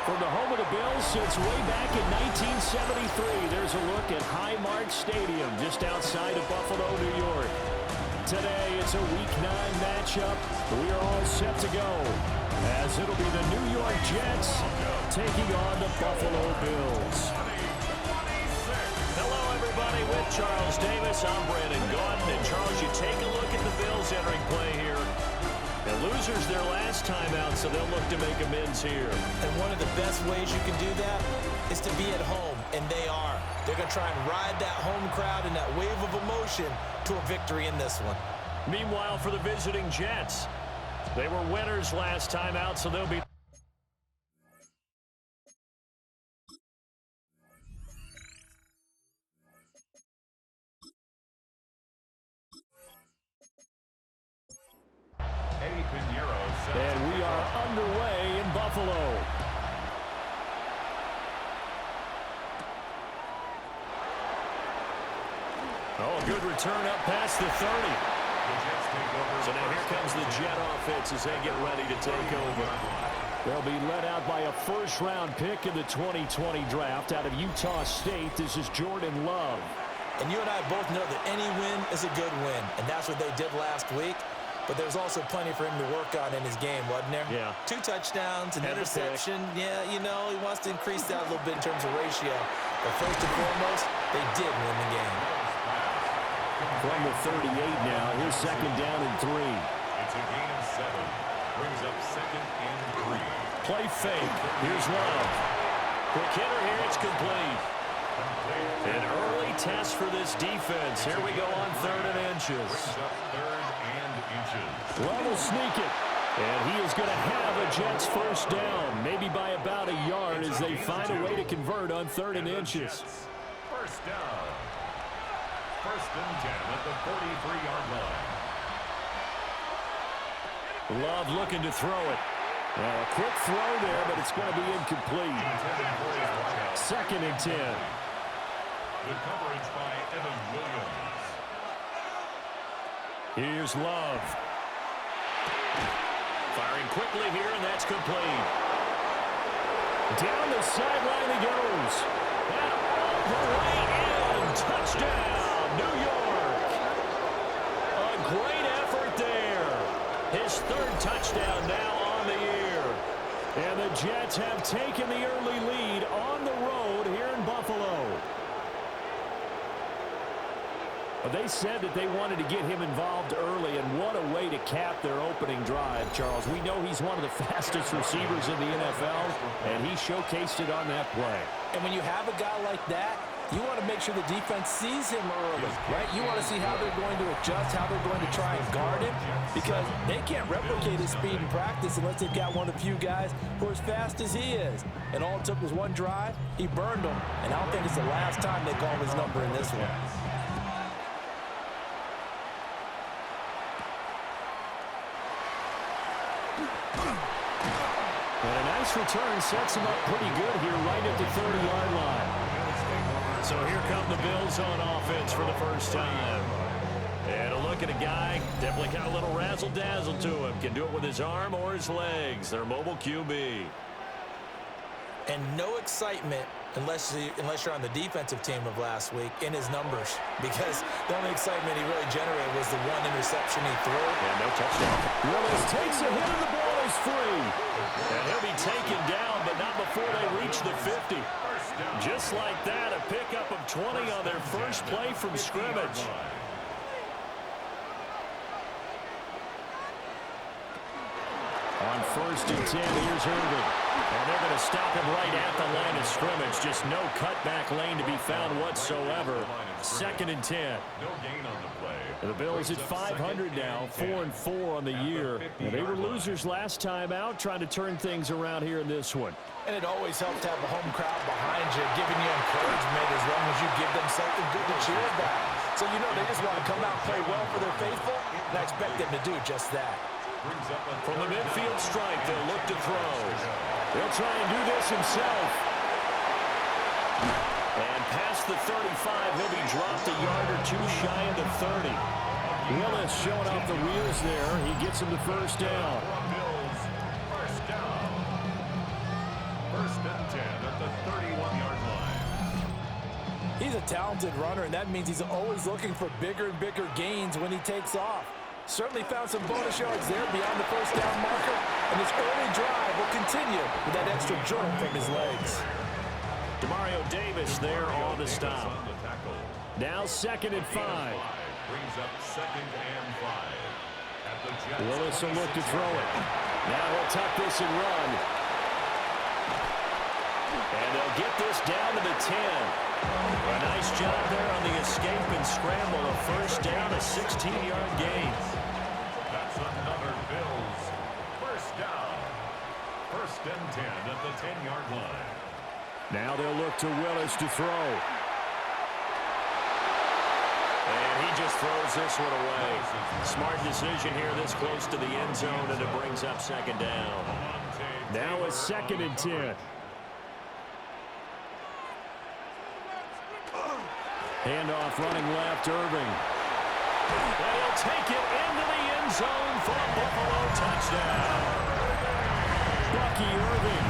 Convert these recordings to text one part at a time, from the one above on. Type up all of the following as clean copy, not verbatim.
From the home of the Bills since way back in 1973, there's a look at Highmark Stadium just outside of Buffalo, New York. Today, it's a Week 9 matchup. We are all set to go, as it'll be the New York Jets taking on the Buffalo Bills. Hello, everybody. With Charles Davis, I'm Brandon Gaudin. And, Charles, you take a look at the Bills entering play here. The losers their last time out, so they'll look to make amends here. And one of the best ways you can do that is to be at home, and they are. They're going to try and ride that home crowd and that wave of emotion to a victory in this one. Meanwhile, for the visiting Jets, they were winners last time out, so they'll be... And we are underway in Buffalo. Oh, good return up past the 30. So now here comes the Jet offense as they get ready to take over. They'll be led out by a first-round pick in the 2020 draft out of Utah State. This is Jordan Love. And you and I both know that any win is a good win, and that's what they did last week. But there's also plenty for him to work on in his game, wasn't there? Yeah. 2 touchdowns, an interception. Yeah, you know, he wants to increase that a little bit in terms of ratio. But first and foremost, they did win the game. From the 38 now, here's second down and 3. It's a gain of 7. Brings up second and 3. Play fake. Here's Love. Quick hitter here. It's complete. An early test for this defense. Here we go on 3rd and inches. Brings up 3rd and inches. Love will sneak it. And he is going to have a Jets first down, maybe by about a yard as they find a way to convert on 3rd and inches. First down. First and 10 at the 43-yard line. Love looking to throw it. Well, a quick throw there, but it's going to be incomplete. Second and 10. Good coverage by Evan Williams. Here's Love. Firing quickly here, and that's complete. Down the sideline he goes. And all the way in. Touchdown, New York. A great effort there. His 3rd touchdown now on the year. And the Jets have taken the early lead on the road here in Buffalo. They said that they wanted to get him involved early, and what a way to cap their opening drive, Charles. We know he's one of the fastest receivers in the NFL, and he showcased it on that play. And when you have a guy like that, you want to make sure the defense sees him early, right? You want to see how they're going to adjust, how they're going to try and guard him, because they can't replicate his speed in practice unless they've got one of the few guys who are as fast as he is. And all it took was one drive. He burned them, and I don't think it's the last time they call his number in this one. And a nice return sets him up pretty good here right at the 30-yard line. So here come the Bills on offense for the first time. And a look at a guy, definitely got a little razzle-dazzle to him. Can do it with his arm or his legs. Their mobile QB. And no excitement unless you're on the defensive team of last week in his numbers, because the only excitement he really generated was the one interception he threw. And no touchdown. Willis takes a hit and the ball is free. And he'll be taken down, but not before they reach the 50. Just like that, a pickup of 20 on their first play from scrimmage. On 1st and 10, here's Irvin. And they're going to stop him right at the line of scrimmage. Just no cutback lane to be found whatsoever. 2nd and 10. No gain on the play. And the Bills at 500 now, 4-4 on the year. And they were losers last time out, trying to turn things around here in this one. And it always helps to have a home crowd behind you, giving you encouragement as long as you give them something good to cheer about. So you know they just want to come out and play well for their faithful, and I expect them to do just that. From the midfield stripe, they'll look to throw. He'll try and do this himself. And past the 35, he'll be dropped a yard or two shy of the 30. Willis showing off the wheels there. He gets him the first down. First down. First talented runner, and that means he's always looking for bigger and bigger gains when he takes off. Certainly found some bonus yards there beyond the first down marker, and this early drive will continue with that extra jolt from his legs. Demario Davis there on the stop. Now 2nd and 5. Brings up 2nd and 5. Willis will look to throw it. Now he'll tuck this and run. And they'll get this down to the 10. A nice job there on the escape and scramble. A first down, a 16-yard gain. That's another Bills first down. 1st and 10 at the 10-yard line. Now they'll look to Willis to throw. And he just throws this one away. Smart decision here this close to the end zone, and it brings up 2nd down. Now a 2nd and 10. Handoff running left, Irving. And he'll take it into the end zone for a Buffalo touchdown. Bucky Irving,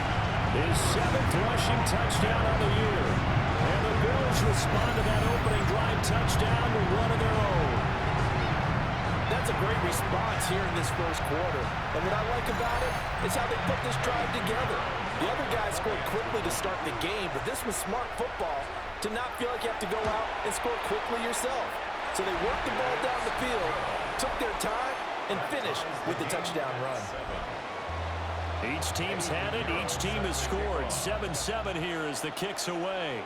his 7th rushing touchdown on the year. And the Bills respond to that opening drive touchdown with one of their own. That's a great response here in this first quarter. And what I like about it is how they put this drive together. The other guys scored quickly to start the game, but this was smart football to not feel like you have to go out and score quickly yourself. So they worked the ball down the field, took their time, and finished with the touchdown run. Each team's had it. Each team has scored. 7-7 here as the kick's away.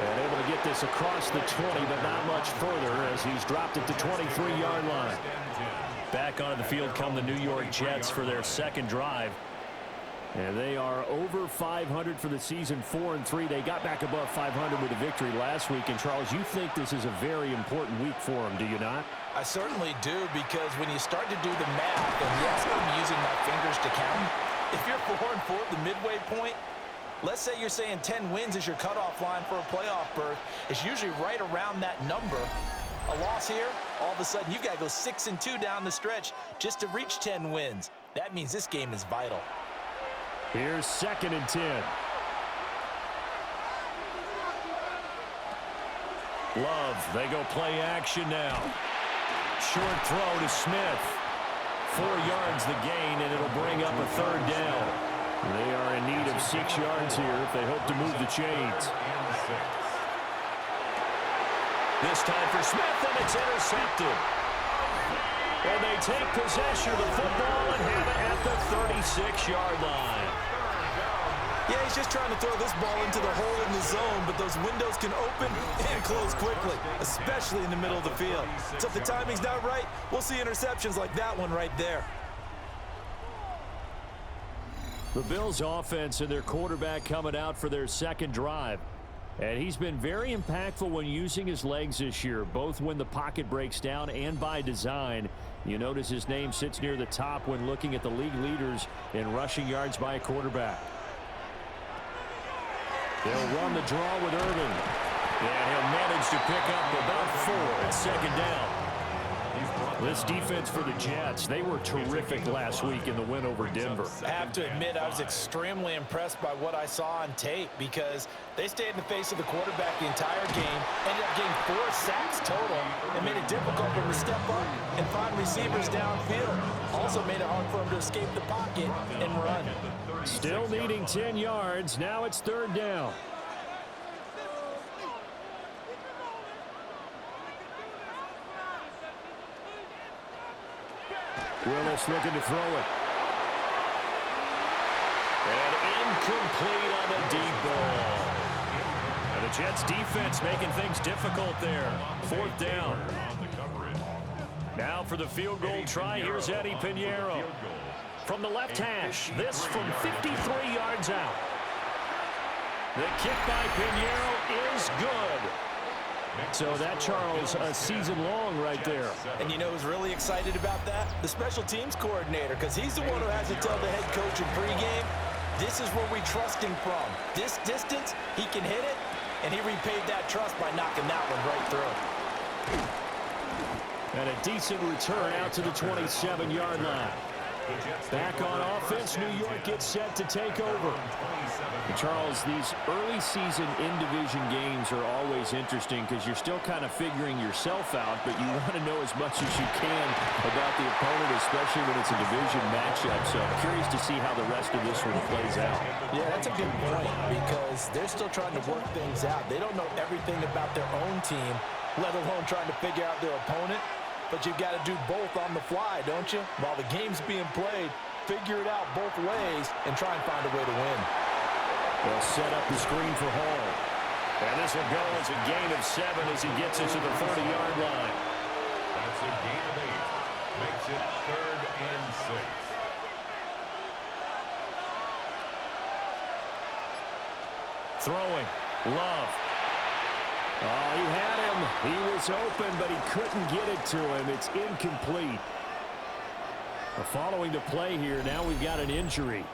And able to get this across the 20, but not much further as he's dropped it to 23-yard line. Back onto the field come the New York Jets for their 2nd drive. And they are over 500 for the season, 4-3. They got back above 500 with a victory last week. And, Charles, you think this is a very important week for them, do you not? I certainly do, because when you start to do the math, and yes, I'm using my fingers to count, if you're 4-4 at the midway point, let's say you're saying 10 wins is your cutoff line for a playoff berth, it's usually right around that number. A loss here, all of a sudden you got to go 6-2 down the stretch just to reach 10 wins. That means this game is vital. Here's 2nd and 10. Love, they go play action now. Short throw to Smith. 4 yards the gain, and it'll bring up a 3rd down. They are in need of 6 yards here if they hope to move the chains. This time for Smith, and it's intercepted. And they take possession of the football and have it at the 36-yard line. Yeah, he's just trying to throw this ball into the hole in the zone, but those windows can open and close quickly, especially in the middle of the field. So if the timing's not right, we'll see interceptions like that one right there. The Bills' offense and their quarterback coming out for their 2nd drive. And he's been very impactful when using his legs this year, both when the pocket breaks down and by design. You notice his name sits near the top when looking at the league leaders in rushing yards by a quarterback. They'll run the draw with Irving. And he'll manage to pick up about 4 at 2nd down. This defense for the Jets, they were terrific last week in the win over Denver. I have to admit, I was extremely impressed by what I saw on tape, because they stayed in the face of the quarterback the entire game, ended up getting 4 sacks total, and made it difficult for him to step up and find receivers downfield. Also made it hard for him to escape the pocket and run. Still needing 10 yards. Now it's 3rd down. Willis looking to throw it. And incomplete on the deep ball. And the Jets defense making things difficult there. 4th down. Now for the field goal try, here's Eddie Pinheiro. From the left hash, this from 53 yards out. The kick by Pinheiro is good. So that, Charles, a season long right there. And you know who's really excited about that? The special teams coordinator, because he's the one who has to tell the head coach in pregame, this is where we trust him from. This distance, he can hit it, and he repaid that trust by knocking that one right through. And a decent return out to the 27-yard line. Back on offense, New York gets set to take over. Charles, these early season in-division games are always interesting because you're still kind of figuring yourself out, but you want to know as much as you can about the opponent, especially when it's a division matchup. So I'm curious to see how the rest of this one plays out. Yeah, that's a good point because they're still trying to work things out. They don't know everything about their own team, let alone trying to figure out their opponent. But you've got to do both on the fly, don't you? While the game's being played, figure it out both ways and try and find a way to win. They'll set up the screen for Hall. And this will go as a gain of 7 as he gets it to the 30-yard line. That's a gain of 8. Makes it 3rd and 6. Throwing. Love. Oh, he had him. He was open, but he couldn't get it to him. It's incomplete. Following the play here, now we've got an injury.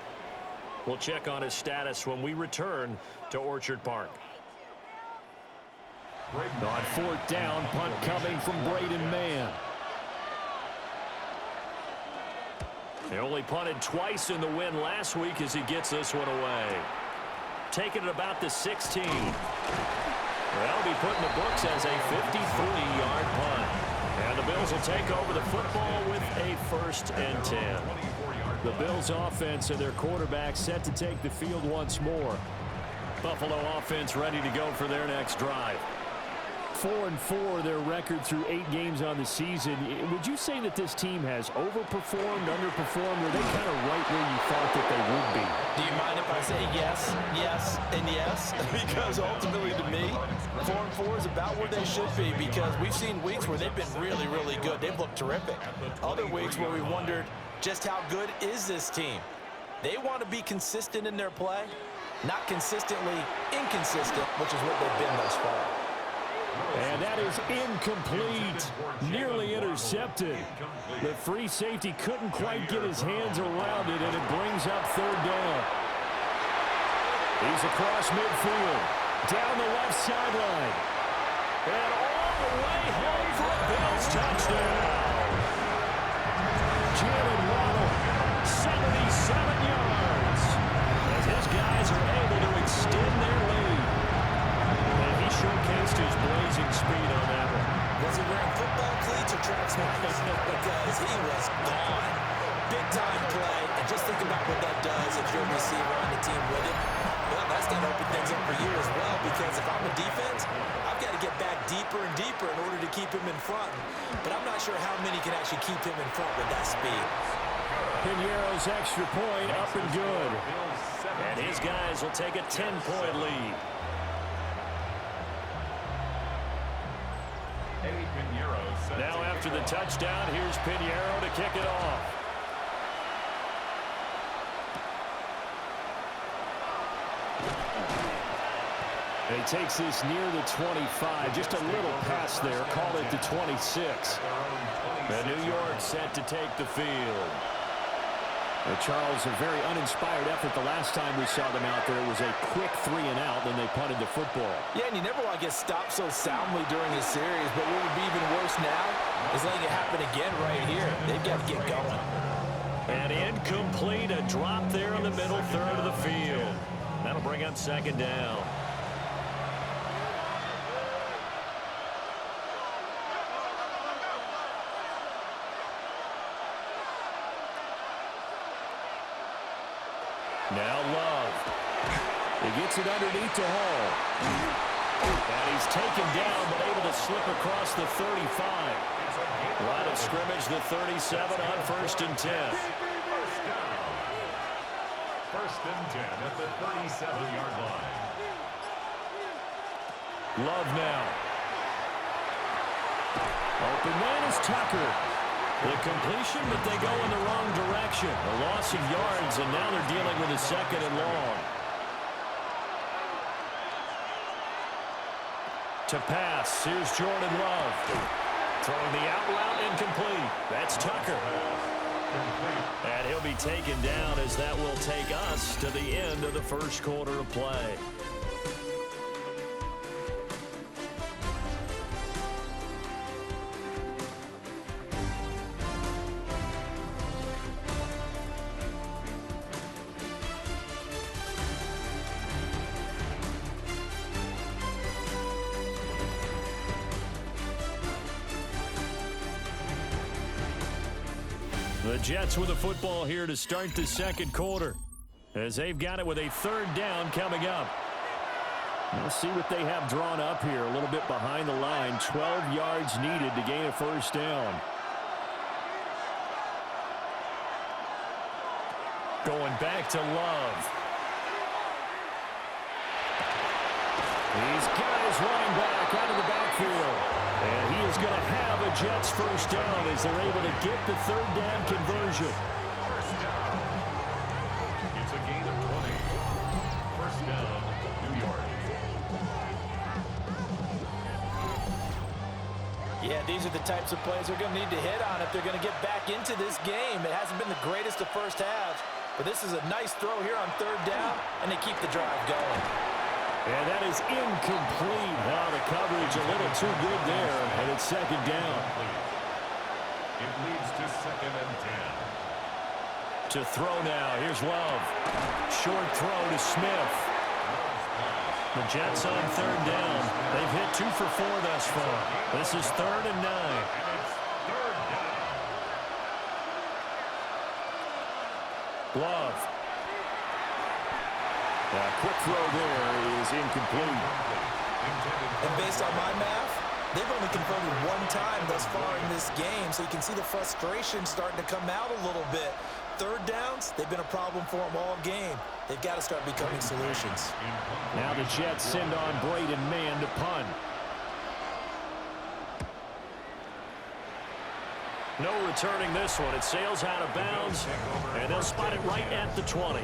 We'll check on his status when we return to Orchard Park. On 4th down, punt coming from Braden Mann. They only punted twice in the win last week as he gets this one away. Taking it about the 16. That'll be put in the books as a 53-yard punt. And the Bills will take over the football with a 1st and 10. The Bills offense and their quarterback set to take the field once more. Buffalo offense ready to go for their next drive. 4-4 their record through 8 games on the season. Would you say that this team has overperformed, underperformed, or are they kind of right where you thought that they would be? Do you mind if I say yes, yes, and yes? Because ultimately to me, 4-4 is about where they should be because we've seen weeks where they've been really, really good. They've looked terrific. Other weeks where we wondered just how good is this team. They want to be consistent in their play, not consistently inconsistent, which is what they've been thus far. And that is incomplete. Nearly intercepted. The free safety couldn't quite get his hands around it, and it brings up 3rd down. He's across midfield. Down the left sideline. And all the way home for a Bills touchdown. Jalen Waddle, 77 yards. As his guys are able to extend their lead. And he showcased his blazing speed on that one. Was he wearing football cleats or track sneakers? Because he was gone. Big-time play. And just think about what that does if you're a receiver on the team with it. Well, that's going to open things up for you as well because if I'm a defense, I've got to get back deeper and deeper in order to keep him in front. But I'm not sure how many can actually keep him in front with that speed. Piñeiro's extra point up and good. And his guys will take a 10-point lead. Now after the touchdown, here's Piñeiro to kick it off. And he takes this near the 25. Just a little pass there. Call it the 26. And New York set to take the field. Charles, a very uninspired effort the last time we saw them out there. It was a quick 3-and-out, then they punted the football. Yeah, and you never want to get stopped so soundly during a series, but what would be even worse now is letting it happen again right here. They've got to get going. And incomplete, a drop there in the middle third of the field. That'll bring up 2nd down. Now Love. He gets it underneath to Hall. And he's taken down, but able to slip across the 35. Line of scrimmage, the 37 on 1st and 10. 1st and 10 at the 37-yard line. Love now. Open man is Tucker. The completion, but they go in the wrong direction. A loss of yards, and now they're dealing with a 2nd and long. To pass, here's Jordan Love. Throwing the out route incomplete. That's Tucker. And he'll be taken down as that will take us to the end of the 1st quarter of play. The Jets with the football here to start the second quarter, as they've got it with a third down coming up. We'll see what they have drawn up here. A little bit behind the line. 12 yards needed to gain a first down. Going back to Love. He's got his running back out of the backfield. And he is going to have a Jets first down as they're able to get the third down conversion. First down. It's a gain of 20. First down, New York. Yeah, these are the types of plays they're going to need to hit on if they're going to get back into this game. It hasn't been the greatest of first halves, but this is a nice throw here on third down, and they keep the drive going. And that is incomplete. Now the coverage a little too good there, and it's second down. It leads to 2nd and 10. To throw now. Here's Love. Short throw to Smith. The Jets on third down. They've hit 2 for 4 thus far. This is 3rd and 9. And it's third down. Love. Quick throw there is incomplete. And based on my math, they've only converted 1 time thus far in this game, so you can see the frustration starting to come out a little bit. Third downs, they've been a problem for them all game. They've got to start becoming solutions. Now the Jets send on Braden Mann to punt. No returning this one. It sails out of bounds, and they'll spot it right at the 20.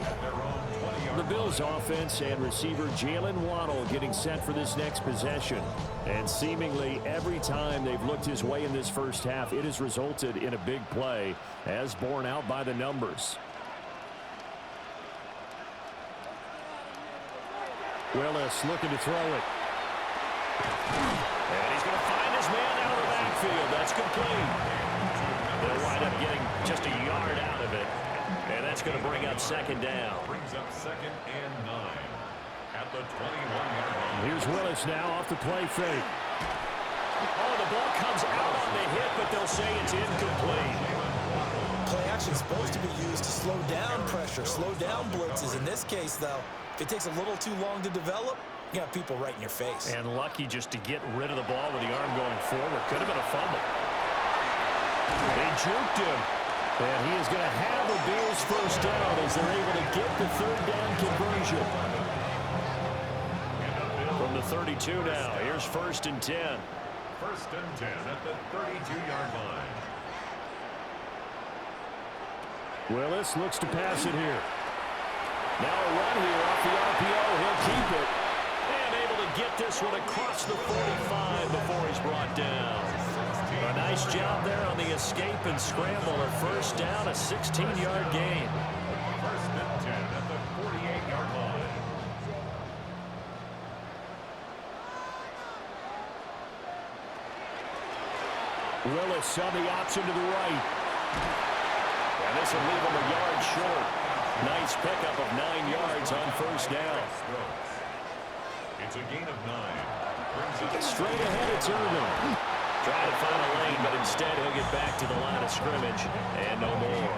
The Bills offense and receiver Jalen Waddle getting set for this next possession. And seemingly every time they've looked his way in this first half, it has resulted in a big play, as borne out by the numbers. Willis looking to throw it. And he's going to find his man out of the backfield. That's complete. They'll wind up getting just a yard out of it. And that's going to bring up second down. Brings up 2nd and 9 at the 21-yard line. Here's Willis now off the play fake. Oh, the ball comes out on the hit, but they'll say it's incomplete. Play action is supposed to be used to slow down pressure, slow down blitzes. In this case, though, if it takes a little too long to develop, you got people right in your face. And lucky just to get rid of the ball with the arm going forward. Could have been a fumble. They juked him. And he is going to have the Bills first down as they're able to get the third down conversion. From the 32 now, here's 1st and 10. 1st and 10 at the 32-yard line. Willis looks to pass it here. Now a run here off the RPO. He'll keep it. And able to get this one across the 45 before he's brought down. A nice job there on the escape and scramble. A first down, a 16-yard gain. 1st and 10 at the 48-yard line. Willis on the option to the right. And this will leave him a yard short. Nice pickup of 9 yards on first down. It's a gain of 9. Straight ahead, it's Irvin. Trying to find a lane, but instead he'll get back to the line of scrimmage and no more.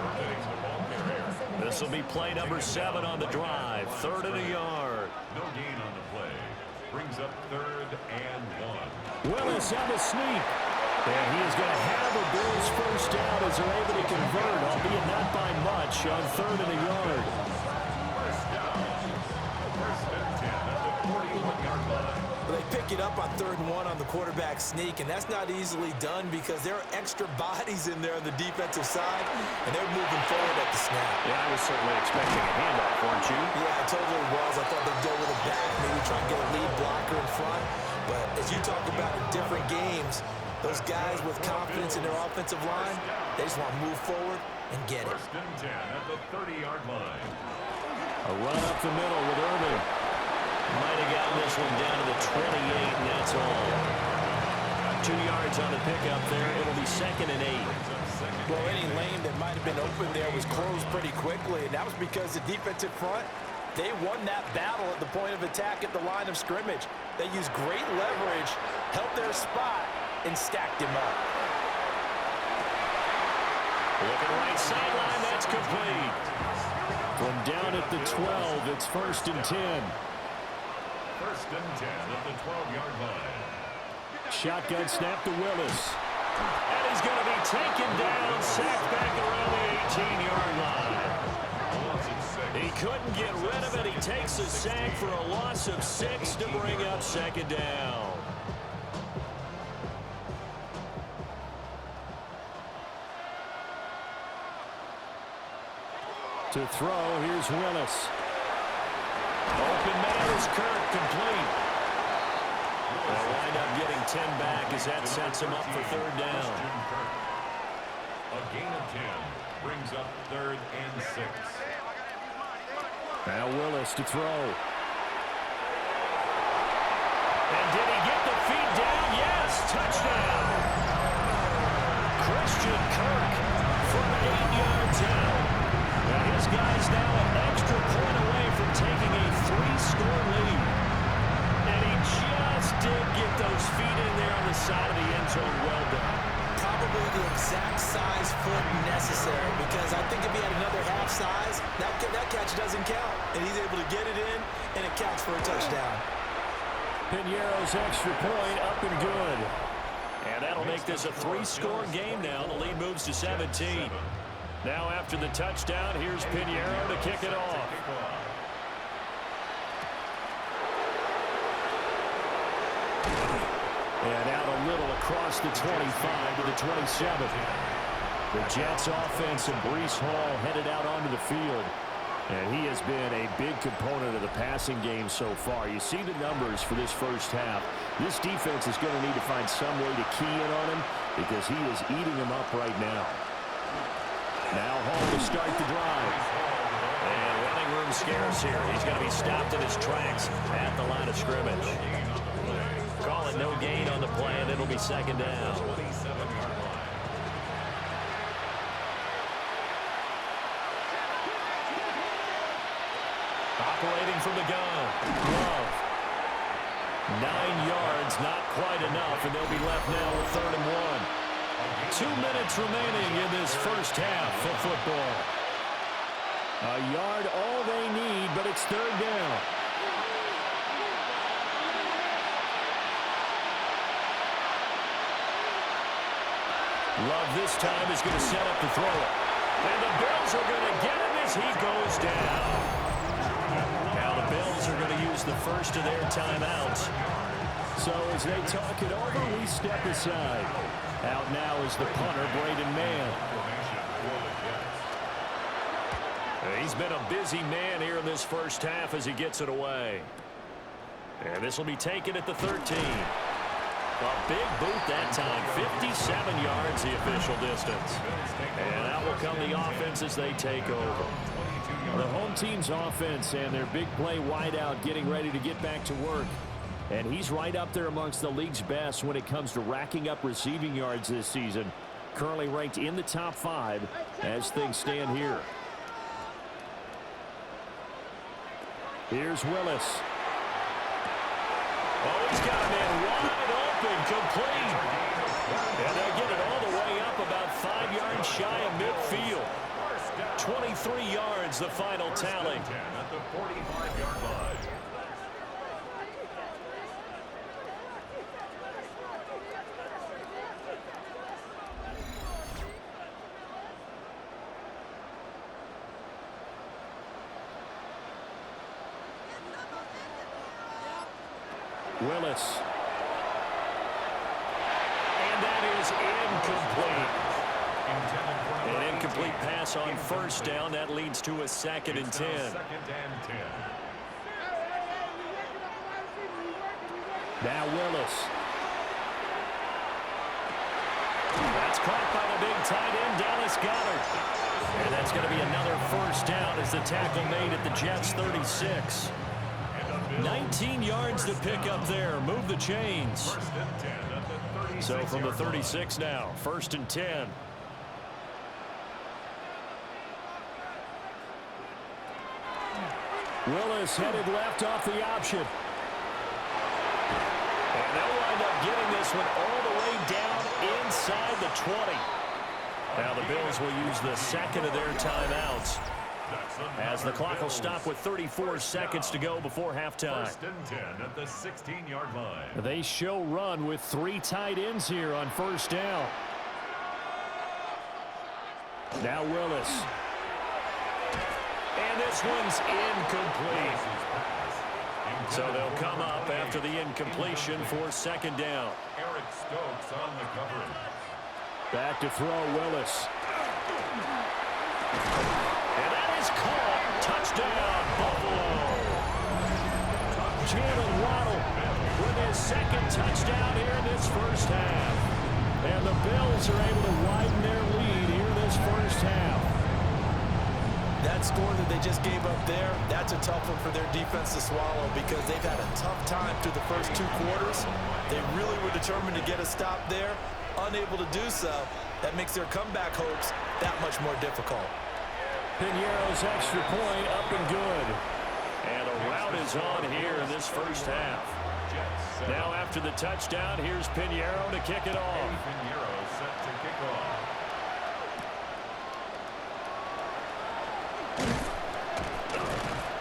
This will be play number 7 on the drive. 3rd and a yard. No gain on the play. Brings up 3rd and 1. Willis on the sneak. And he is going to have a Bills first down as they're able to convert, albeit not by much, on 3rd and a yard. First down. 1st and 10 at the 41-yard line. They pick it up on 3rd and 1 on the quarterback sneak, and that's not easily done because there are extra bodies in there on the defensive side, and they're moving forward at the snap. Yeah, I was certainly expecting a handoff, weren't you? Yeah, I totally was. I thought they'd go with a back, maybe try and get a lead blocker in front. But as you talk about in different games, those guys with confidence in their offensive line, they just want to move forward and get it. 1st and 10 at the 30-yard line. A run up the middle with Irvin. Might have gotten this one down to the 28, and that's all. 2 yards on the pickup there. It'll be 2nd and 8. Well, any lane that might have been open there was closed pretty quickly, and that was because the defensive front, they won that battle at the point of attack at the line of scrimmage. They used great leverage, held their spot, and stacked him up. Looking right sideline, that's complete. From down at the 12, it's 1st and 10. 1st and 10 at the 12-yard line. Shotgun snap to Willis. And he's going to be taken down, sacked back around the 18-yard line. He couldn't get rid of it. He takes a sack for a loss of 6 to bring up 2nd down. To throw, here's Willis. Open man is Kirk, complete. They'll wind up getting 10 back as that sets him up for 3rd down. A gain of 10 brings up 3rd and 6. Now Willis to throw. And did he get the feet down? Yes, touchdown. Christian Kirk from 8 yards out. Now his guy's now an extra point away from taking a 3-score lead. And he just did get those feet in there on the side of the end zone. Well done. Probably the exact size foot necessary, because I think if he had another half size, that catch doesn't count. And he's able to get it in, and it counts for a touchdown. Piñeiro's extra point up and good. And that'll make this a 3-score game now. The lead moves to 17. Now after the touchdown, here's Piñeiro to kick it off. And out a little across the 25 to the 27. The Jets offense and Breece Hall headed out onto the field. And he has been a big component of the passing game so far. You see the numbers for this first half. This defense is going to need to find some way to key in on him, because he is eating them up right now. Now Hall to start the drive. And running room scarce here. He's going to be stopped in his tracks at the line of scrimmage. Call it no gain on the play, and it'll be 2nd down. Operating from the gun. Love. 9 yards, not quite enough, and they'll be left now with 3rd and 1. 2 minutes remaining in this first half of football. A yard all they need, but it's 3rd down. Love this time is going to set up to throw it. And the Bills are going to get him as he goes down. Now the Bills are going to use the first of their timeouts. So as they talk it over, we step aside. Out now is the punter, Braden Mann. He's been a busy man here in this first half as he gets it away. And this will be taken at the 13. A big boot that time. 57 yards the official distance. And out will come the offense as they take over. The home team's offense and their big play wideout getting ready to get back to work. And he's right up there amongst the league's best when it comes to racking up receiving yards this season. Currently ranked in the top 5 as things stand here. Here's Willis. Oh, he's got a man wide open, complete. And they get it all the way up about 5 yards shy of midfield. 23 yards, the final tally. At the 45-yard line. Willis. And that is incomplete. An incomplete pass on 1st down. That leads to a 2nd and 10. Now Willis. That's caught by the big tight end, Dallas Goedert. And that's going to be another 1st down as the tackle made at the Jets' 36. 19 yards to pick up there. Move the chains. So from the 36 now, 1st and 10. Willis headed left off the option. And they'll wind up getting this one all the way down inside the 20. Now the Bills will use the second of their timeouts, as the clock will stop with 34 seconds to go before halftime. First and 10 at the 16-yard line. They show run with 3 tight ends here on first down. Now Willis. And this one's incomplete. So they'll come up after the incompletion for second down. Eric Stokes on the coverage. Back to throw, Willis. And that is caught. Touchdown, Buffalo. Jalen Waddle with his second touchdown here in this first half. And the Bills are able to widen their lead here in this first half. That score that they just gave up there, that's a tough one for their defense to swallow because they've had a tough time through the first 2 quarters. They really were determined to get a stop there. Unable to do so, that makes their comeback hopes that much more difficult. Piñeiro's extra point up and good. And a rout is on here in this first half. Now after the touchdown, here's Piñeiro to kick it off. Piñeiro set to kick off.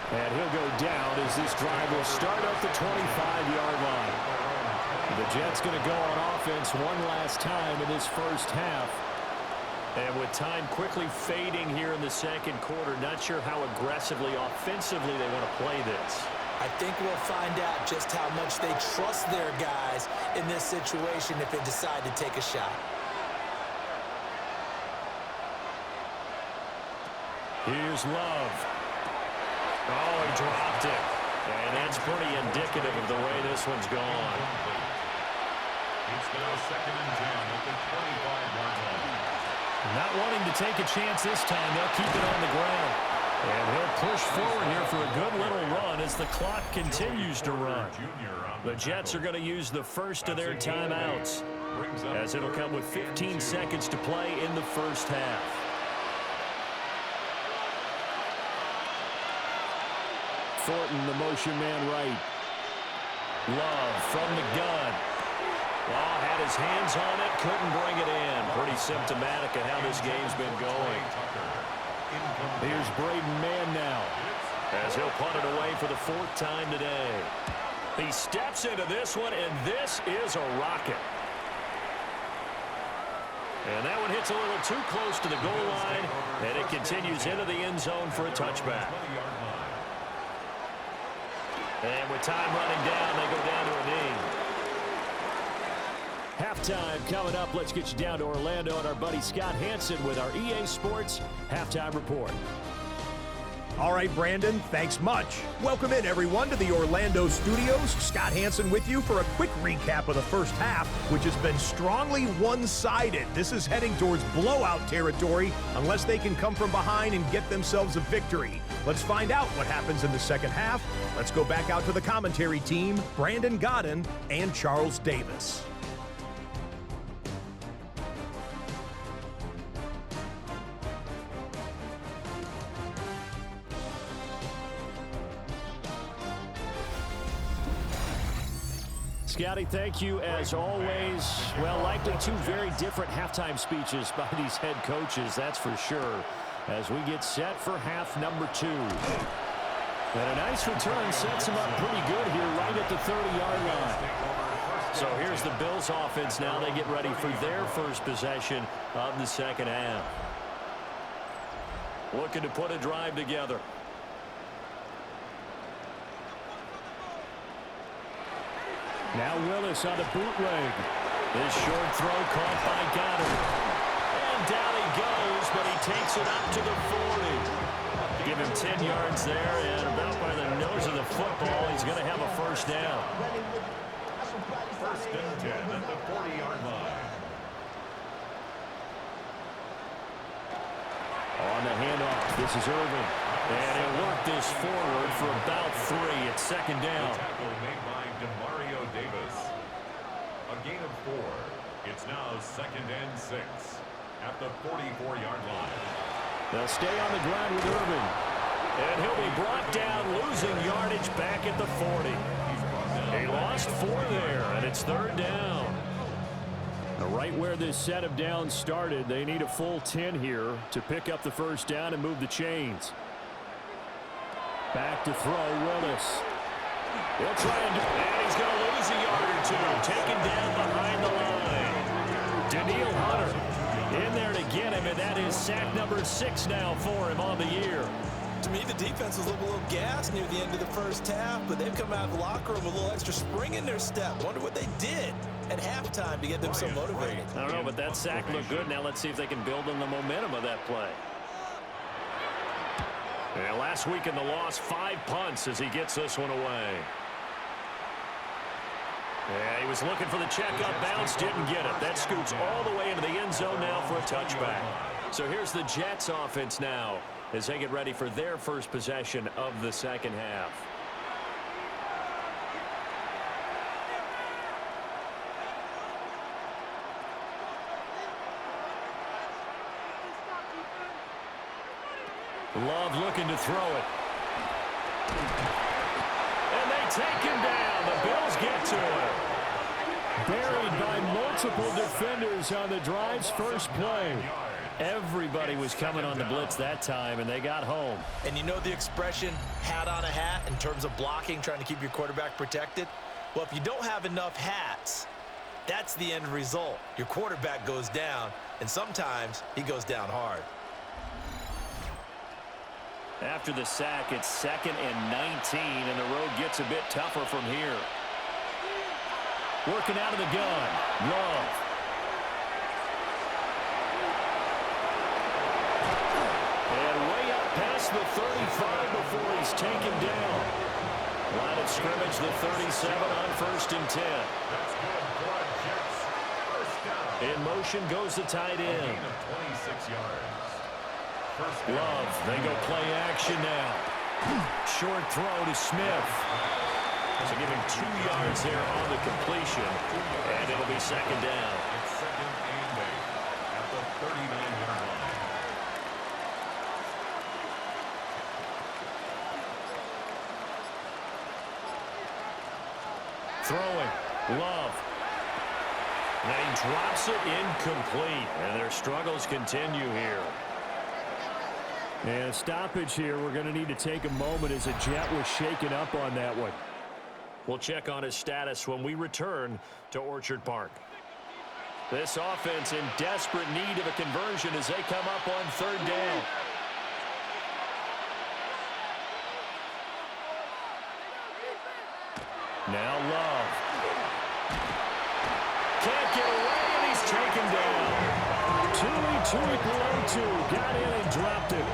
And he'll go down as this drive will start at the 25-yard line. The Jets going to go on offense one last time in this first half. And with time quickly fading here in the second quarter, not sure how aggressively, offensively they want to play this. I think we'll find out just how much they trust their guys in this situation if they decide to take a shot. Here's Love. Oh, he dropped it. And that's pretty indicative of the way this one's gone. It's now second and 10 at the 25-yard line. Not wanting to take a chance this time. They'll keep it on the ground. And he'll push forward here for a good little run as the clock continues to run. The Jets are going to use the first of their timeouts, as it'll come with 15 seconds to play in the first half. Thornton, the motion man right. Love from the gun. Oh, had his hands on it, couldn't bring it in. Pretty symptomatic of how this game's been going. Here's Braden Mann now, as he'll punt it away for the 4th time today. He steps into this one, and this is a rocket. And that one hits a little too close to the goal line, and it continues into the end zone for a touchback. And with time running down, they go down to a knee. Halftime coming up. Let's get you down to Orlando and our buddy Scott Hansen with our EA Sports Halftime Report. All right, Brandon, thanks much. Welcome in, everyone, to the Orlando studios. Scott Hansen with you for a quick recap of the first half, which has been strongly one-sided. This is heading towards blowout territory unless they can come from behind and get themselves a victory. Let's find out what happens in the second half. Let's go back out to the commentary team, Brandon Godden and Charles Davis. Scotty, thank you as always. Well, likely 2 very different halftime speeches by these head coaches, that's for sure, as we get set for half number 2. And a nice return sets them up pretty good here right at the 30-yard line. So here's the Bills offense now. They get ready for their first possession of the second half. Looking to put a drive together. Now Willis on the bootleg. This short throw caught by Goddard. And down he goes, but he takes it up to the 40. Give him 10 yards there, and about by the nose of the football, he's going to have a first down. First and 10 at the 40-yard line. On the handoff, this is Irvin. And he'll work this forward for about 3. It's second down. Tackle made by Demario Davis. A gain of 4. It's now second and 6 at the 44-yard line. They'll stay on the ground with Irvin. And he'll be brought down, losing yardage back at the 40. He lost 4 there, and it's third down. Right where this set of downs started, they need a full 10 here to pick up the first down and move the chains. Back to throw, Willis. He'll try and he's going to lose a yard or two. Taken down behind the line. Daniil Hunter in there to get him, and that is sack number 6 now for him on the year. To me, the defense was looking a little gassed near the end of the first half, but they've come out of the locker room with a little extra spring in their step. Wonder what they did at halftime to get them so motivated. I don't know, but that sack looked good. Now let's see if they can build on the momentum of that play. And last week in the loss, 5 punts as he gets this one away. Yeah, he was looking for the check-up bounce, didn't get it. That scoots all the way into the end zone now for a touchback. So here's the Jets offense now as they get ready for their first possession of the second half. Love looking to throw it. And they take him down. The Bills get to him. Buried by multiple defenders on the drive's first play. Everybody was coming on the blitz that time, and they got home. And you know the expression, hat on a hat, in terms of blocking, trying to keep your quarterback protected? Well, if you don't have enough hats, that's the end result. Your quarterback goes down, and sometimes he goes down hard. After the sack, it's 2nd and 19, and the road gets a bit tougher from here. Working out of the gun, Love. The 35 before he's taken down. Line of scrimmage, the 37 on 1st and 10. In motion goes the tight end. Love, they go play action now. Short throw to Smith. So give him 2 yards there on the completion, and it'll be 2nd down. It's 2nd and 8 at the 39-yard line. Throwing, Love. And he drops it incomplete, and their struggles continue here. And a stoppage here. We're going to need to take a moment as a Jet was shaken up on that one. We'll check on his status when we return to Orchard Park. This offense in desperate need of a conversion as they come up on 3rd down. Now Love. Can't get away, and he's taken down. Tui below 2. Got in and dropped it.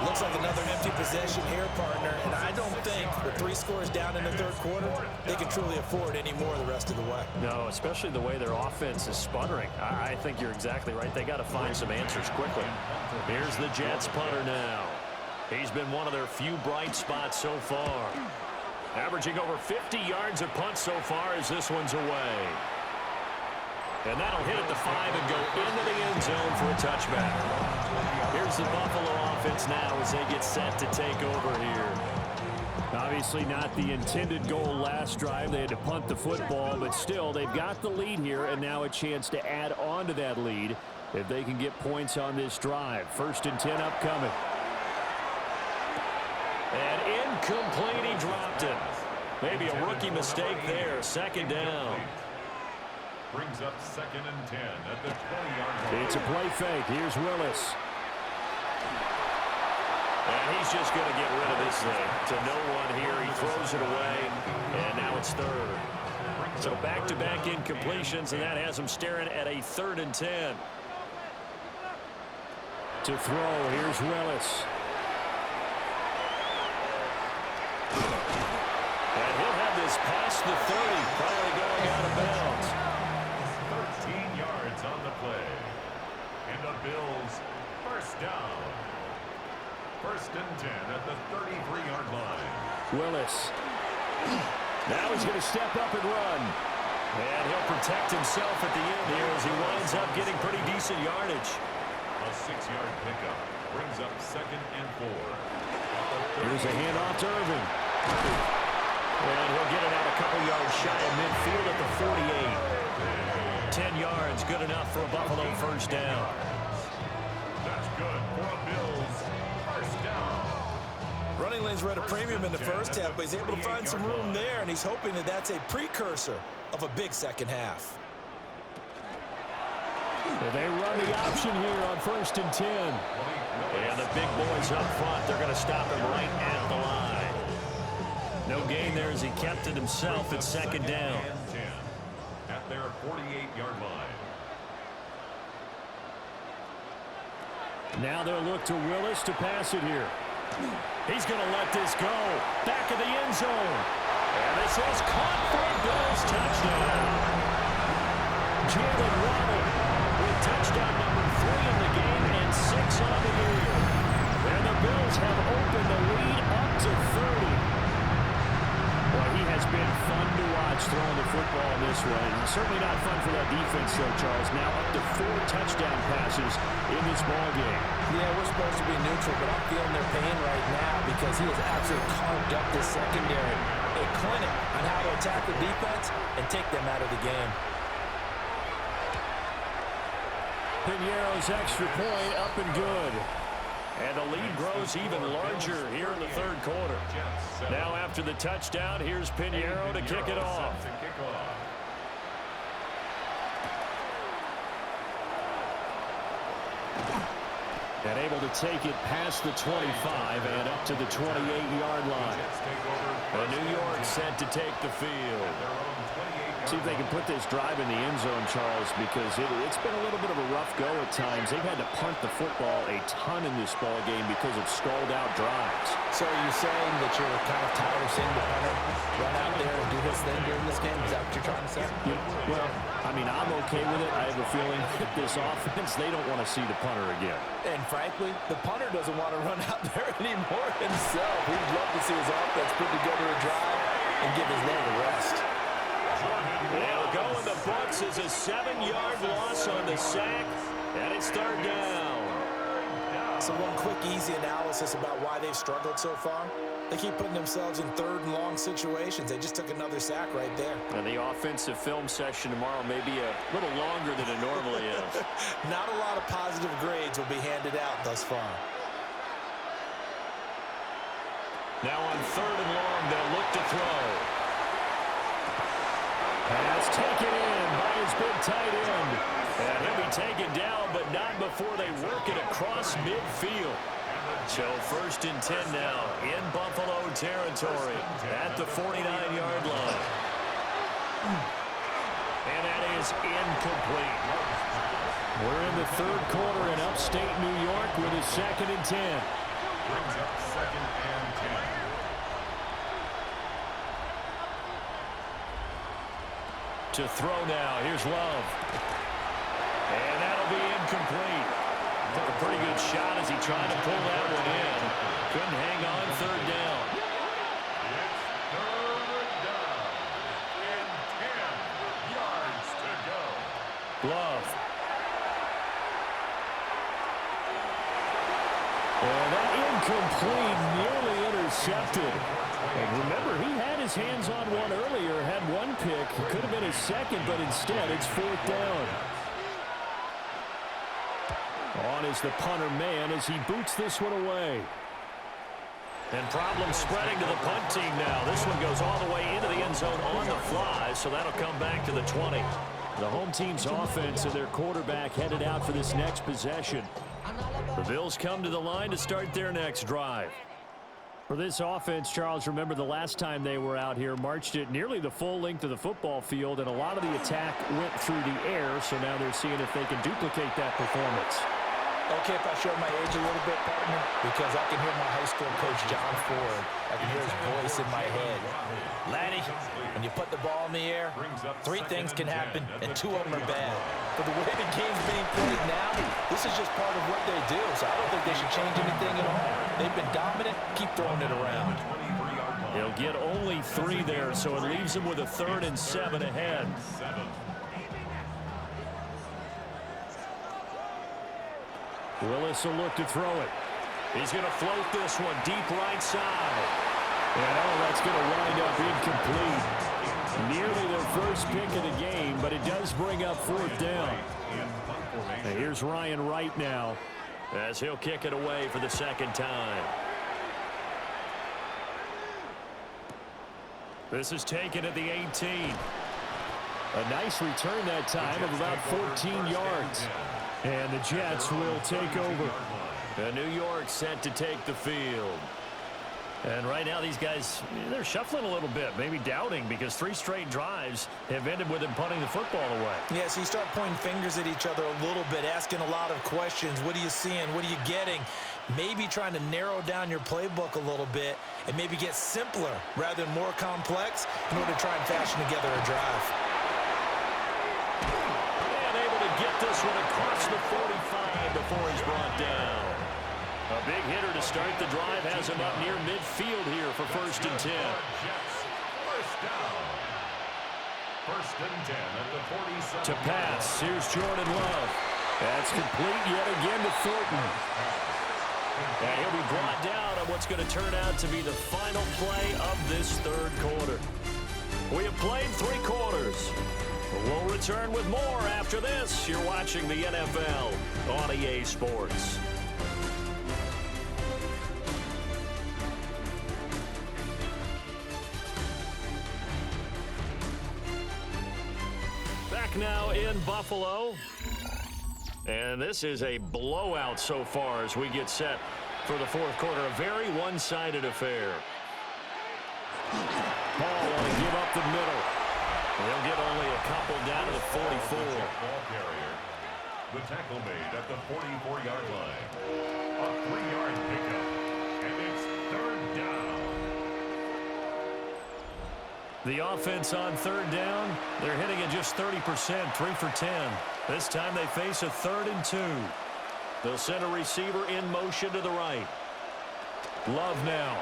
Looks like another empty possession here, partner. And I don't think with 3 scores down in the 3rd quarter, they can truly afford any more the rest of the way. No, especially the way their offense is sputtering. I think you're exactly right. They got to find some answers quickly. Here's the Jets punter now. He's been one of their few bright spots so far. Averaging over 50 yards of punt so far as this one's away. And that'll hit at the 5 and go into the end zone for a touchback. Here's the Buffalo offense now as they get set to take over here. Obviously not the intended goal last drive. They had to punt the football, but still they've got the lead here and now a chance to add on to that lead if they can get points on this drive. 1st and 10 upcoming. And incomplete, he dropped it. Maybe a rookie mistake there. 2nd down. Brings up 2nd and 10 at the 20-yard line. It's a play fake. Here's Willis. And he's just going to get rid of this thing to no one here. He throws it away, and now it's 3rd. So back-to-back incompletions, and that has him staring at a 3rd and 10. To throw, here's Willis. And he'll have this past the 30 prior to going out of bounds. 13 yards on the play. And the Bills, 1st down. 1st and 10 at the 33-yard line. Willis. Now he's going to step up and run. And he'll protect himself at the end here as he winds up getting pretty decent yardage. A 6-yard pickup brings up 2nd and 4. Here's a handoff to Irving. And he'll get it out a couple yards shy of midfield at the 48. 10 yards, good enough for a Buffalo first down. That's good for a Bills first down. Running lanes were at a premium in the first half, but he's able to find some room there, and he's hoping that that's a precursor of a big second half. They run the option here on 1st and 10. And the big boys up front, they're going to stop him right at the line. No gain there as he kept it himself at 2nd down. At their 48-yard line. Now they'll look to Willis to pass it here. He's going to let this go. Back of the end zone. And this is caught for a Bills touchdown. Jalen Waddle with touchdown number 3 in the game and 6 on the year. And the Bills have opened the lead up to 30. Well, he has been fun to watch throwing the football in this one. Certainly not fun for that defense, though, Charles. Now up to 4 touchdown passes in this ball game. Yeah, we're supposed to be neutral, but I'm feeling their pain right now because he has absolutely carved up this secondary. A clinic on how to attack the defense and take them out of the game. Piñeiro's extra point up and good. And the lead grows even larger here in the 3rd quarter. Now after the touchdown, here's Piñeiro to kick it off. And able to take it past the 25 and up to the 28-yard line. And New York set to take the field. See if they can put this drive in the end zone, Charles, because it's been a little bit of a rough go at times. They've had to punt the football a ton in this ball game because of stalled-out drives. So are you saying that you're kind of tired of seeing the punter run out there and do his thing during this game? Is that what you're trying to say? Yeah, well, I mean, I'm okay with it. I have a feeling that this offense, they don't want to see the punter again. And frankly, the punter doesn't want to run out there anymore himself. He'd love to see his offense put together a drive and give his leg a rest. They'll go in the books as a 7-yard loss on the sack, and it's 3rd down. So one quick, easy analysis about why they've struggled so far. They keep putting themselves in 3rd and long situations. They just took another sack right there. And the offensive film session tomorrow may be a little longer than it normally is. Not a lot of positive grades will be handed out thus far. Now on 3rd and long, they'll look to throw. Pass taken in by his big tight end. And he'll be taken down, but not before they work it across midfield. So 1st and 10 now in Buffalo territory at the 49-yard line. And that is incomplete. We're in the 3rd quarter in upstate New York with a 2nd and 10. Brings up 2nd and 10. To throw now. Here's Love. And that'll be incomplete. Took a pretty good shot as he tried to pull that one in. Couldn't hang on 3rd down. It's 3rd down. And 10 yards to go. Love. And that incomplete, nearly intercepted. And remember, he had his hands on one earlier, had one pick. It could have been his 2nd, but instead it's 4th down. On is the punter man as he boots this one away. And problems spreading to the punt team now. This one goes all the way into the end zone on the fly, so that'll come back to the 20. The home team's offense and their quarterback headed out for this next possession. The Bills come to the line to start their next drive. For this offense, Charles, remember the last time they were out here, marched it nearly the full length of the football field, and a lot of the attack went through the air, so now they're seeing if they can duplicate that performance. Okay, if I show my age a little bit, partner, because I can hear my high school coach, John Ford. I can hear his voice in my head. Laddie, when you put the ball in the air, 3 things can happen, and 2 of them are bad. But the way the game's being played now, this is just part of what they do, so I don't think they should change anything at all. They've been dominant. Keep throwing it around. He'll get only 3 there, so it leaves him with a 3rd and 7 ahead. Willis will look to throw it. He's going to float this one deep right side. And that's going to wind up incomplete. Nearly their first pick of the game, but it does bring up fourth down. And here's Ryan Wright now, as he'll kick it away for the second time. This is taken at the 18. A nice return that time of about 14 yards. And the Jets will take over. And New York set to take the field. And right now these guys, they're shuffling a little bit, maybe doubting, because 3 straight drives have ended with them punting the football away. Yeah, so you start pointing fingers at each other a little bit, asking a lot of questions. What are you seeing? What are you getting? Maybe trying to narrow down your playbook a little bit and maybe get simpler rather than more complex in order to try and fashion together a drive. And able to get this one across the 45 before he's brought down. A big hitter to start the drive has him up near midfield here for 1st and 10. First down. 1st and 10 at the 47. To pass, here's Jordan Love. That's complete yet again to Thornton. And he'll be brought down on what's going to turn out to be the final play of this 3rd quarter. We have played 3 quarters. We'll return with more after this. You're watching the NFL on EA Sports. Back now in Buffalo. And this is a blowout so far as we get set for the 4th quarter. A very one-sided affair. Ball want to give up the middle. They'll get only a couple down to the 44. Ball carrier. The tackle made at the 44-yard line. A 3-yard pickup. And it's 3rd down. The offense on 3rd down, they're hitting at just 30%, 3 for 10. This time they face a 3rd and 2. They'll send a receiver in motion to the right. Love now.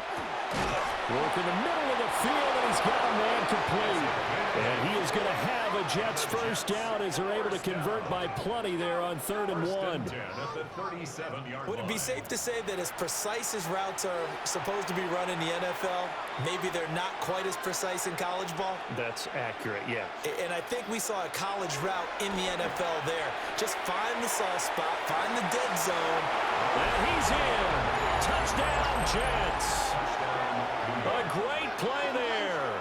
Work in the middle of the field, and he's got a man complete. And he is going to have a Jets first down as they're able to convert by plenty there on 3rd and 1. Would it be safe to say that as precise as routes are supposed to be run in the NFL, maybe they're not quite as precise in college ball? That's accurate, yeah. And I think we saw a college route in the NFL there. Just find the soft spot, find the dead zone. And he's in. Touchdown, Jets. A great play there.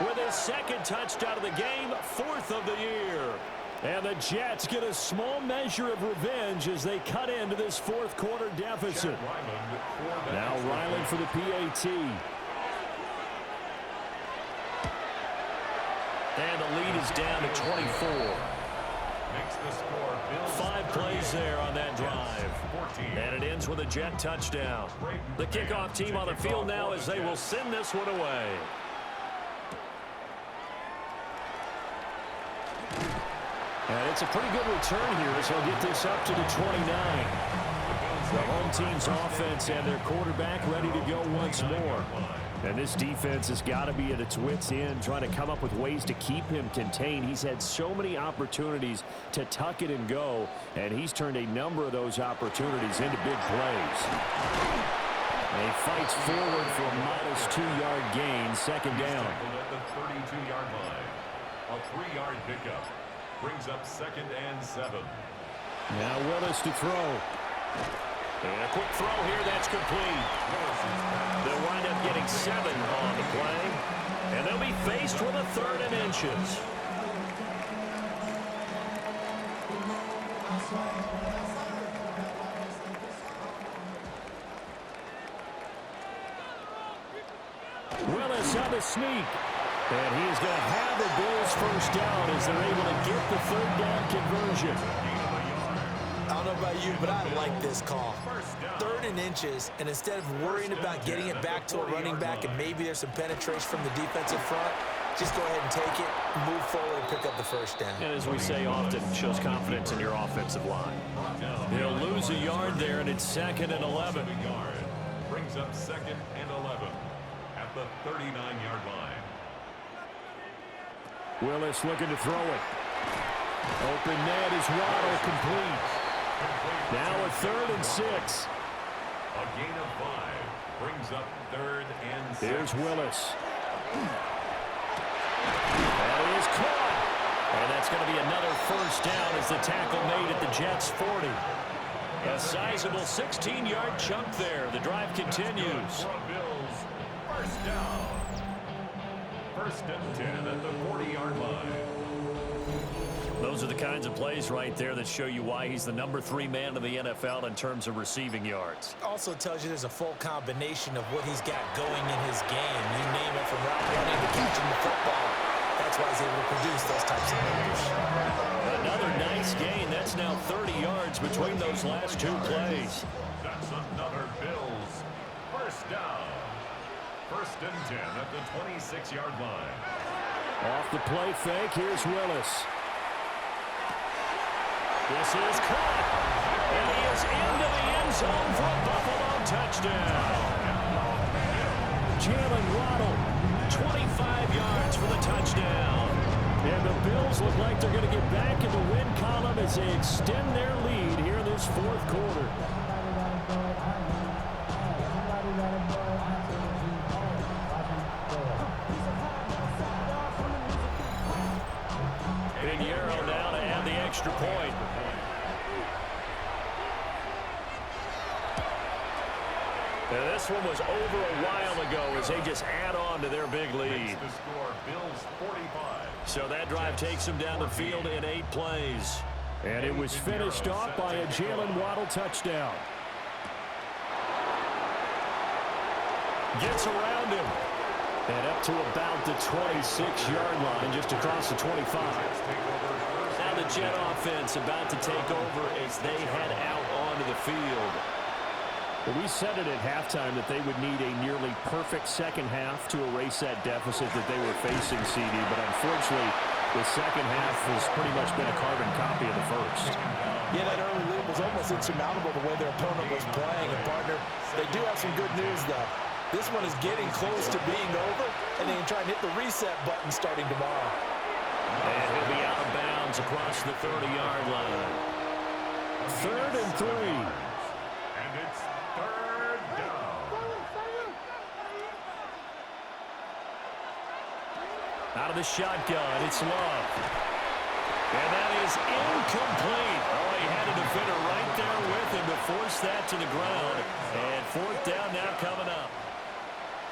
With his 2nd touchdown of the game, 4th of the year. And the Jets get a small measure of revenge as they cut into this 4th quarter deficit. Now Ryland for the PAT. And the lead is down to 24. 5 plays there on that drive. And it ends with a Jet touchdown. The kickoff team on the field now as they will send this one away. And it's a pretty good return here as he'll get this up to the 29. The home team's offense and their quarterback ready to go once more. And this defense has got to be at its wits' end, trying to come up with ways to keep him contained. He's had so many opportunities to tuck it and go, and he's turned a number of those opportunities into big plays. And he fights forward for a modest 2-yard gain, 2nd down. At the 32-yard line. A 3-yard pickup. Brings up 2nd and 7. Now Willis to throw. And a quick throw here, that's complete. They'll wind up getting 7 on the play. And they'll be faced with a 3rd and inches. Willis on the sneak. And he is going to have the Bills first down as they're able to get the 3rd down conversion. I don't know about you, but I like this call. 3rd and inches, and instead of worrying about getting it back to a running back and maybe there's some penetration from the defensive front, just go ahead and take it, move forward, and pick up the first down. And as we say often, shows confidence in your offensive line. He'll lose a yard there, and it's 2nd and 11. Brings up 2nd and 11 at the 39-yard line. Willis looking to throw it. Open net is Waddle complete. Now a 3rd and 6. A gain of 5 brings up 3rd and 6. Here's Willis. That's going to be another first down as the tackle made at the Jets' 40. A sizable 16-yard chunk there. The drive continues. Bills, first down. First and 10 at the 40-yard line. Those are the kinds of plays right there that show you why he's the number 3 man in the NFL in terms of receiving yards. Also tells you there's a full combination of what he's got going in his game. You name it, from route running to catching the football. That's why he's able to produce those types of numbers. Another nice gain. That's now 30 yards between those last 2 plays. That's another Bills first down. First and 10 at the 26-yard line. Off the play fake, here's Willis. This is caught. And he is into the end zone for a Buffalo touchdown. Jalen Waddle, 25 yards for the touchdown. and the Bills look like they're going to get back in the win column as they extend their lead here in this fourth quarter. Pinheiro now to add the extra point. Now this one was over a while ago as they just add on to their big lead. The score, Bills 45. So that drive takes them down the field in 8 plays. And it was finished off by a Jalen Waddle touchdown. Gets around him. And up to about the 26-yard line, just across the 25. Now the Jet offense about to take over as they head out onto the field. Well, we said it at halftime that they would need a nearly perfect second half to erase that deficit that they were facing, CD. But unfortunately, the second half has pretty much been a carbon copy of the first. Yeah, that early lead was almost insurmountable the way their opponent was playing. And, partner, they do have some good news, though. This one is getting close to being over, and they can try and hit the reset button starting tomorrow. And he'll be out of bounds across the 30-yard line. 3rd and 3. And it's third down. Out of the shotgun, it's Love. And that is incomplete. Oh, he had a defender right there with him to force that to the ground. And 4th down now coming up.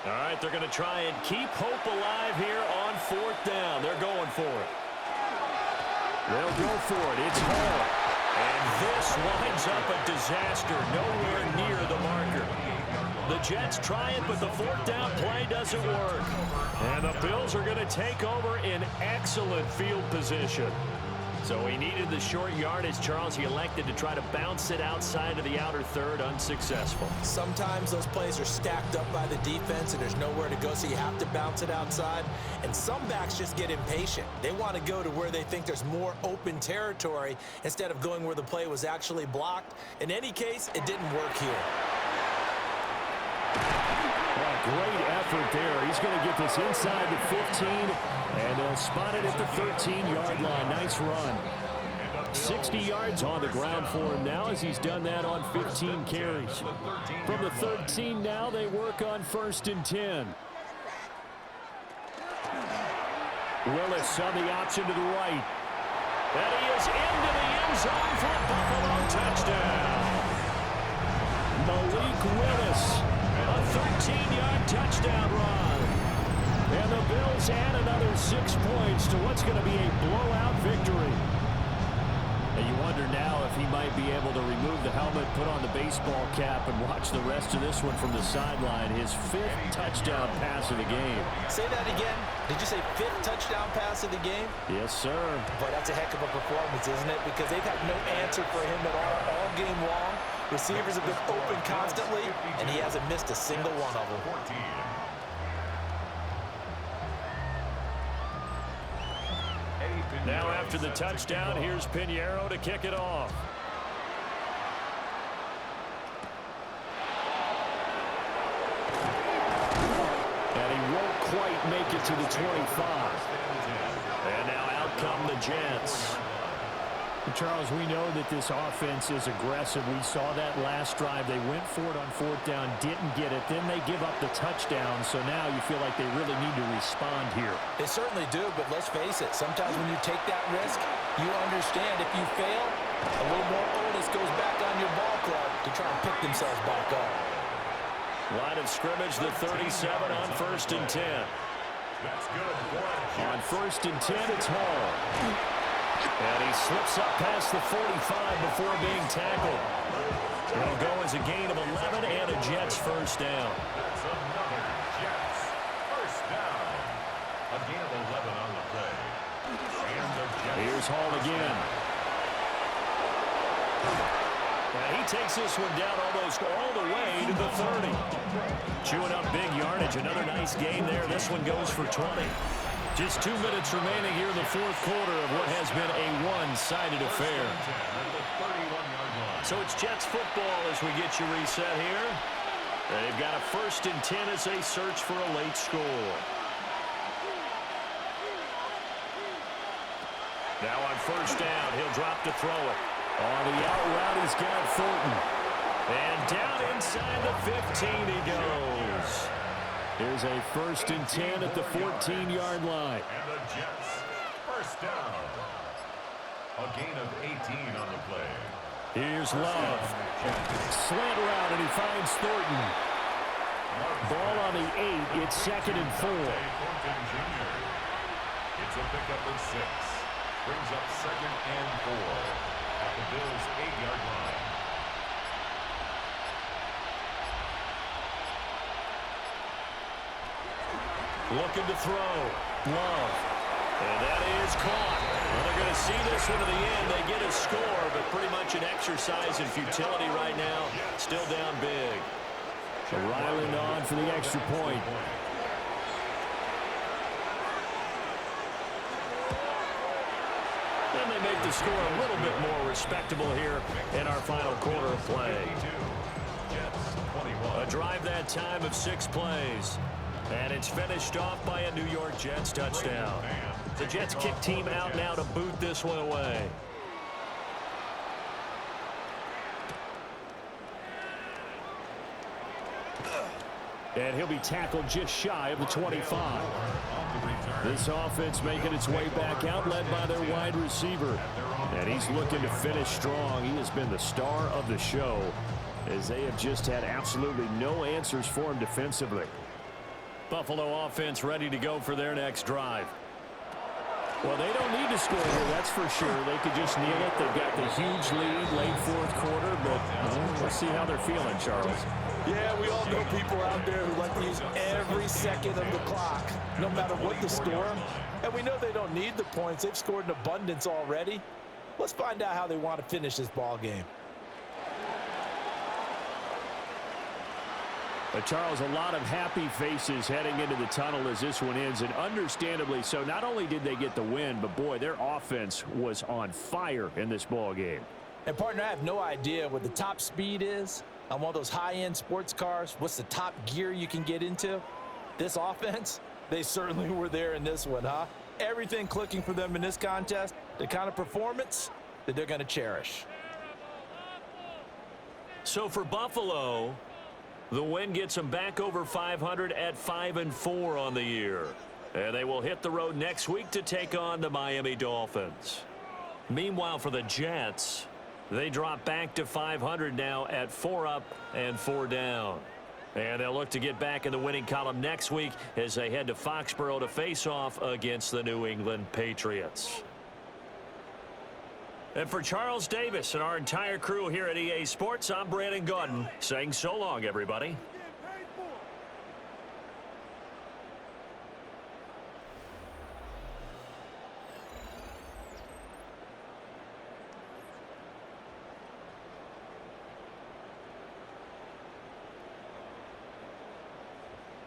All right, they're going to try and keep hope alive here on 4th down. They're going for it. They'll go for it. It's Hall. And this winds up a disaster. Nowhere near the marker. The Jets try it, but the 4th down play doesn't work. And the Bills are going to take over in excellent field position. So he needed the short yardage, Charles. He elected to try to bounce it outside of the outer third, unsuccessful. Sometimes those plays are stacked up by the defense and there's nowhere to go, so you have to bounce it outside. And some backs just get impatient. They want to go to where they think there's more open territory instead of going where the play was actually blocked. In any case, it didn't work here. Great effort there. He's going to get this inside the 15, and they'll spot it at the 13-yard line. Nice run. 60 yards on the ground for him now as he's done that on 15 carries. From the 13 now, they work on 1st and 10. Willis on the option to the right. And he is into the end zone for a Buffalo touchdown. Malik Willis. A 13-yard touchdown run. And the Bills add another 6 points to what's going to be a blowout victory. And you wonder now if he might be able to remove the helmet, put on the baseball cap, and watch the rest of this one from the sideline. His 5th touchdown pass of the game. Say that again. Did you say 5th touchdown pass of the game? Yes, sir. But that's a heck of a performance, isn't it? Because they've had no answer for him at all game long. Receivers have been open constantly, and he hasn't missed a single one of them. Now after the touchdown, here's Pinheiro to kick it off. And he won't quite make it to the 25. And now out come the Jets. Charles, we know that this offense is aggressive. We saw that last drive. They went for it on fourth down, didn't get it. Then they give up the touchdown. So now you feel like they really need to respond here. They certainly do, but let's face it. Sometimes when you take that risk, you understand if you fail, a little more onus goes back on your ball club to try and pick themselves back up. Line of scrimmage, the 37 on 1st and 10. That's good. On 1st and 10, it's Hall. And he slips up past the 45 before being tackled. It'll go as a gain of 11 and a Jets first down. That's another Jets first down. A gain of 11 on the play. And the Jets. Here's Hall again. And he takes this one down almost all the way to the 30. Chewing up big yardage. Another nice gain there. This one goes for 20. Just 2 minutes remaining here in the fourth quarter of what has been a one-sided affair. So it's Jets football as we get you reset here. They've got a 1st and 10 as they search for a late score. Now on 1st down, he'll drop to throw it. On the out route, he's got Thornton. And down inside the 15 he goes. Here's a 1st and 10 at the 14-yard line. And the Jets first down. A gain of 18 on the play. Here's Love. Slant route, and he finds Thornton. Ball on the 8. It's 2nd and 4. It's a pickup of 6. Brings up 2nd and 4 at the Bills' 8-yard line. Looking to throw. Love. And that is caught. Well, they're going to see this one to the end. They get a score, but pretty much an exercise in futility right now. Still down big. Ryland on for the extra point. Then they make the score a little bit more respectable here in our final quarter of play. A drive that time of 6 plays. And it's finished off by a New York Jets touchdown. The Jets kick team out now to boot this one away. And he'll be tackled just shy of the 25. This offense making its way back out, led by their wide receiver. And he's looking to finish strong. He has been the star of the show, as they have just had absolutely no answers for him defensively. Buffalo offense ready to go for their next drive. Well, they don't need to score here, that's for sure. They could just kneel it. They've got the huge lead late fourth quarter, but we'll see how they're feeling, Charles. Yeah, we all know people out there who like to use every second of the clock, no matter what the score. And we know they don't need the points. They've scored in abundance already. Let's find out how they want to finish this ball game. But Charles, a lot of happy faces heading into the tunnel as this one ends, and understandably so. Not only did they get the win, but boy, their offense was on fire in this ball game. And partner, I have no idea what the top speed is on one of those high-end sports cars. What's the top gear you can get into? This offense, they certainly were there in this one, huh? Everything clicking for them in this contest, the kind of performance that they're going to cherish. So for Buffalo, the win gets them back over 500 at 5-4 on the year. And they will hit the road next week to take on the Miami Dolphins. Meanwhile, for the Jets, they drop back to 500 now at 4 up and 4 down. And they'll look to get back in the winning column next week as they head to Foxborough to face off against the New England Patriots. And for Charles Davis and our entire crew here at EA Sports, I'm Brandon Gaudin saying so long, everybody.